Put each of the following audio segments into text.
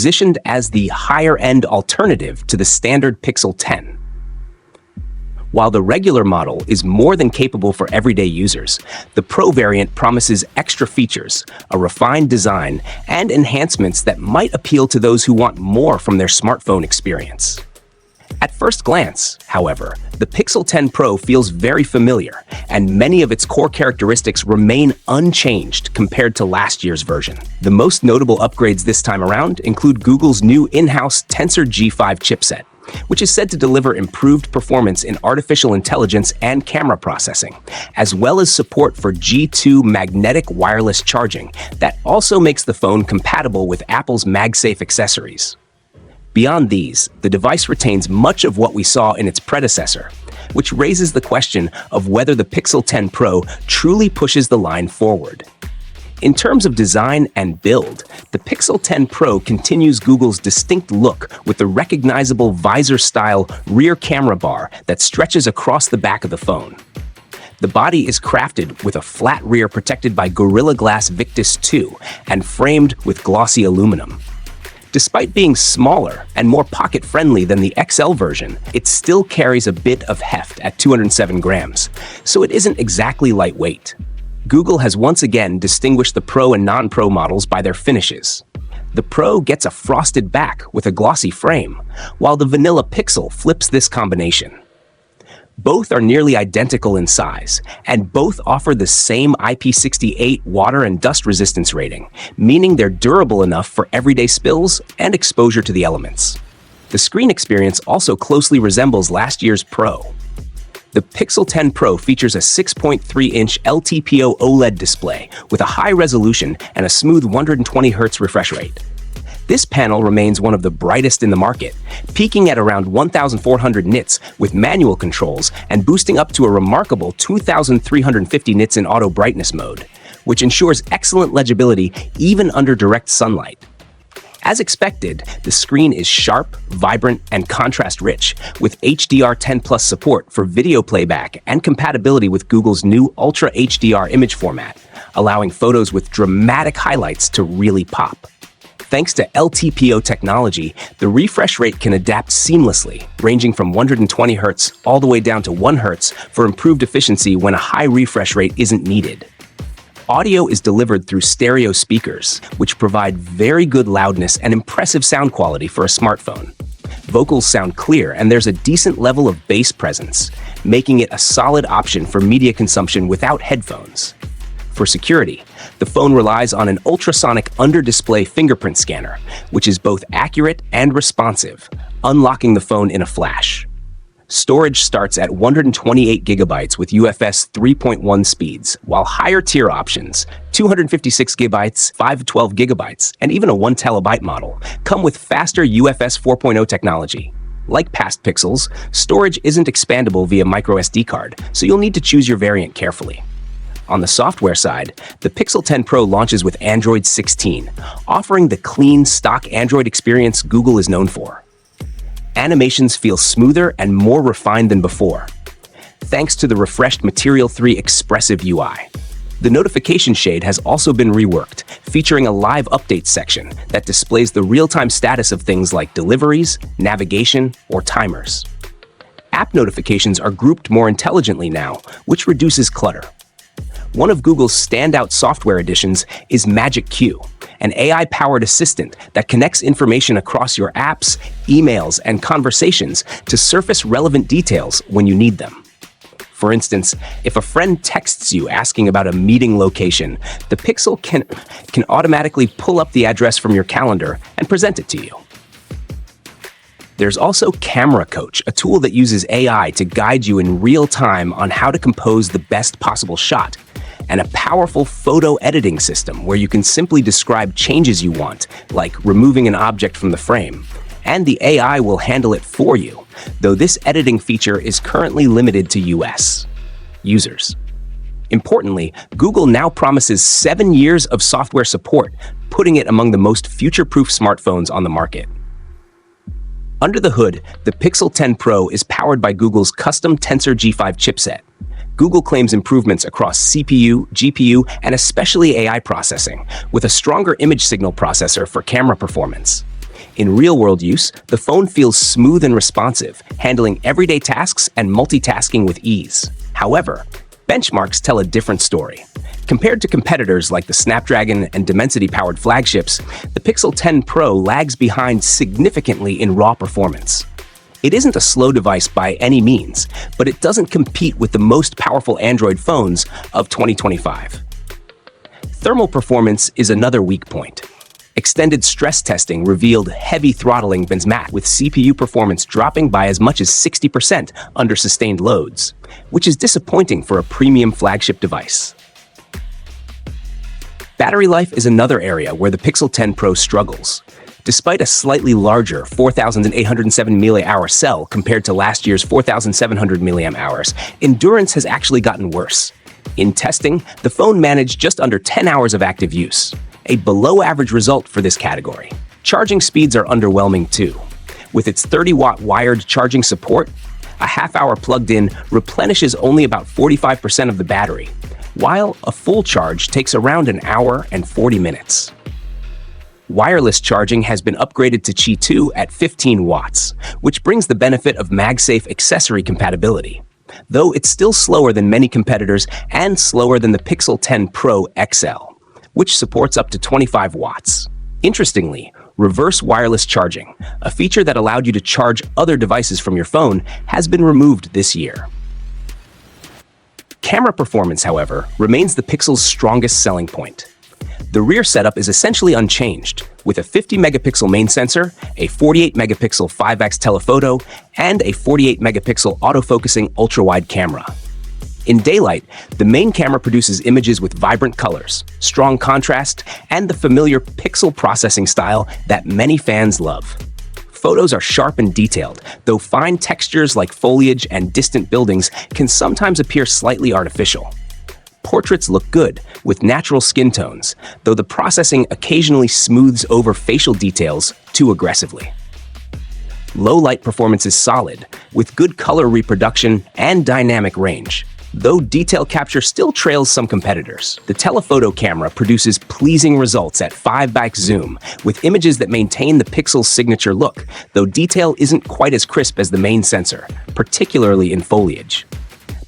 positioned as the higher-end alternative to the standard Pixel 10. While the regular model is more than capable for everyday users, the Pro variant promises extra features, a refined design, and enhancements that might appeal to those who want more from their smartphone experience. At first glance, however, the Pixel 10 Pro feels very familiar, and many of its core characteristics remain unchanged compared to last year's version. The most notable upgrades this time around include Google's new in-house Tensor G5 chipset, which is said to deliver improved performance in artificial intelligence and camera processing, as well as support for G2 magnetic wireless charging that also makes the phone compatible with Apple's MagSafe accessories. Beyond these, the device retains much of what we saw in its predecessor, which raises the question of whether the Pixel 10 Pro truly pushes the line forward. In terms of design and build, the Pixel 10 Pro continues Google's distinct look with the recognizable visor-style rear camera bar that stretches across the back of the phone. The body is crafted with a flat rear protected by Gorilla Glass Victus 2 and framed with glossy aluminum. Despite being smaller and more pocket-friendly than the XL version, it still carries a bit of heft at 207 grams, so it isn't exactly lightweight. Google has once again distinguished the Pro and non-Pro models by their finishes. The Pro gets a frosted back with a glossy frame, while the vanilla Pixel flips this combination. Both are nearly identical in size, and both offer the same IP68 water and dust resistance rating, meaning they're durable enough for everyday spills and exposure to the elements. The screen experience also closely resembles last year's Pro. The Pixel 10 Pro features a 6.3-inch LTPO OLED display with a high resolution and a smooth 120Hz refresh rate. This panel remains one of the brightest in the market, peaking at around 1,400 nits with manual controls and boosting up to a remarkable 2,350 nits in auto brightness mode, which ensures excellent legibility even under direct sunlight. As expected, the screen is sharp, vibrant, and contrast-rich, with HDR10+ support for video playback and compatibility with Google's new Ultra HDR image format, allowing photos with dramatic highlights to really pop. Thanks to LTPO technology, the refresh rate can adapt seamlessly, ranging from 120 Hz all the way down to 1 Hz for improved efficiency when a high refresh rate isn't needed. Audio is delivered through stereo speakers, which provide very good loudness and impressive sound quality for a smartphone. Vocals sound clear, and there's a decent level of bass presence, making it a solid option for media consumption without headphones. For security, the phone relies on an ultrasonic under-display fingerprint scanner, which is both accurate and responsive, unlocking the phone in a flash. Storage starts at 128 gigabytes with UFS 3.1 speeds, while higher-tier options, 256 gigabytes, 512 gigabytes, and even a 1 terabyte model, come with faster UFS 4.0 technology. Like past Pixels, storage isn't expandable via microSD card, so you'll need to choose your variant carefully. On the software side, the Pixel 10 Pro launches with Android 16, offering the clean, stock Android experience Google is known for. Animations feel smoother and more refined than before, thanks to the refreshed Material 3 expressive UI. The notification shade has also been reworked, featuring a live updates section that displays the real-time status of things like deliveries, navigation, or timers. App notifications are grouped more intelligently now, which reduces clutter. One of Google's standout software additions is Magic Queue, an AI-powered assistant that connects information across your apps, emails, and conversations to surface relevant details when you need them. For instance, if a friend texts you asking about a meeting location, the Pixel can automatically pull up the address from your calendar and present it to you. There's also Camera Coach, a tool that uses AI to guide you in real time on how to compose the best possible shot, and a powerful photo editing system where you can simply describe changes you want, like removing an object from the frame, and the AI will handle it for you, though this editing feature is currently limited to US users. Importantly, Google now promises 7 years of software support, putting it among the most future-proof smartphones on the market. Under the hood, the Pixel 10 Pro is powered by Google's custom Tensor G5 chipset. Google claims improvements across CPU, GPU, and especially AI processing, with a stronger image signal processor for camera performance. In real-world use, the phone feels smooth and responsive, handling everyday tasks and multitasking with ease. However, benchmarks tell a different story. Compared to competitors like the Snapdragon and Dimensity-powered flagships, the Pixel 10 Pro lags behind significantly in raw performance. It isn't a slow device by any means, but it doesn't compete with the most powerful Android phones of 2025. Thermal performance is another weak point. Extended stress testing revealed heavy throttling benchmark with CPU performance dropping by as much as 60% under sustained loads, which is disappointing for a premium flagship device. Battery life is another area where the Pixel 10 Pro struggles. Despite a slightly larger 4,807 mAh cell compared to last year's 4,700 mAh, endurance has actually gotten worse. In testing, the phone managed just under 10 hours of active use, a below-average result for this category. Charging speeds are underwhelming too. With its 30-watt wired charging support, a half-hour plugged-in replenishes only about 45% of the battery, while a full charge takes around an hour and 40 minutes. Wireless charging has been upgraded to Qi 2 at 15 watts, which brings the benefit of MagSafe accessory compatibility, though it's still slower than many competitors and slower than the Pixel 10 Pro XL, which supports up to 25 watts. Interestingly, reverse wireless charging, a feature that allowed you to charge other devices from your phone, has been removed this year. Camera performance, however, remains the Pixel's strongest selling point. The rear setup is essentially unchanged, with a 50-megapixel main sensor, a 48-megapixel 5x telephoto, and a 48-megapixel autofocusing ultra-wide camera. In daylight, the main camera produces images with vibrant colors, strong contrast, and the familiar pixel processing style that many fans love. Photos are sharp and detailed, though fine textures like foliage and distant buildings can sometimes appear slightly artificial. Portraits look good, with natural skin tones, though the processing occasionally smooths over facial details too aggressively. Low-light performance is solid, with good color reproduction and dynamic range, though detail capture still trails some competitors. The telephoto camera produces pleasing results at 5x zoom, with images that maintain the Pixel's signature look, though detail isn't quite as crisp as the main sensor, particularly in foliage.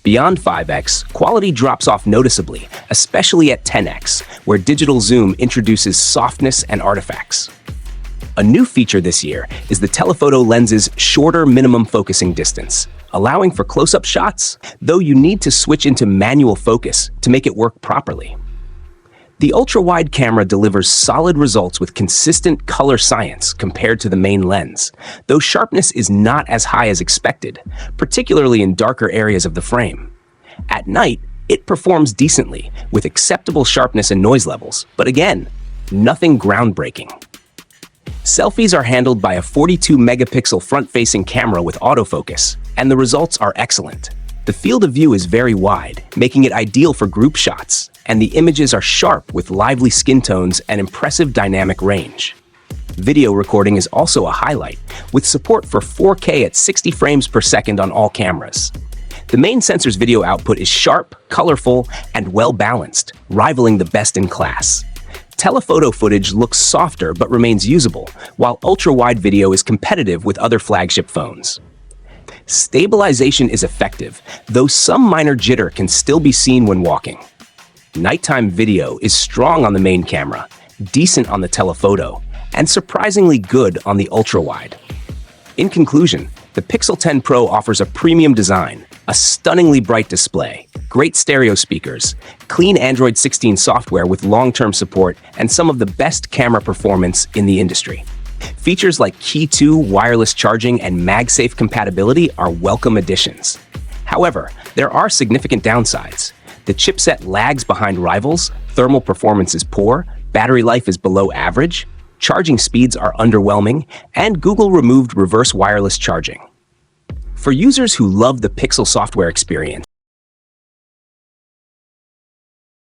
Beyond 5x, quality drops off noticeably, especially at 10x, where digital zoom introduces softness and artifacts. A new feature this year is the telephoto lens's shorter minimum focusing distance, allowing for close-up shots, though you need to switch into manual focus to make it work properly. The ultra-wide camera delivers solid results with consistent color science compared to the main lens, though sharpness is not as high as expected, particularly in darker areas of the frame. At night, it performs decently, with acceptable sharpness and noise levels, but again, nothing groundbreaking. Selfies are handled by a 42-megapixel front-facing camera with autofocus, and the results are excellent. The field of view is very wide, making it ideal for group shots, and the images are sharp with lively skin tones and impressive dynamic range. Video recording is also a highlight, with support for 4K at 60 frames per second on all cameras. The main sensor's video output is sharp, colorful, and well-balanced, rivaling the best in class. Telephoto footage looks softer but remains usable, while ultra-wide video is competitive with other flagship phones. Stabilization is effective, though some minor jitter can still be seen when walking. Nighttime video is strong on the main camera, decent on the telephoto, and surprisingly good on the ultra-wide. In conclusion, the Pixel 10 Pro offers a premium design, a stunningly bright display, great stereo speakers, clean Android 16 software with long-term support, and some of the best camera performance in the industry. Features like Qi 2 wireless charging and MagSafe compatibility are welcome additions. However, there are significant downsides. The chipset lags behind rivals, thermal performance is poor, battery life is below average, charging speeds are underwhelming, and Google removed reverse wireless charging. For users who love the Pixel software experience,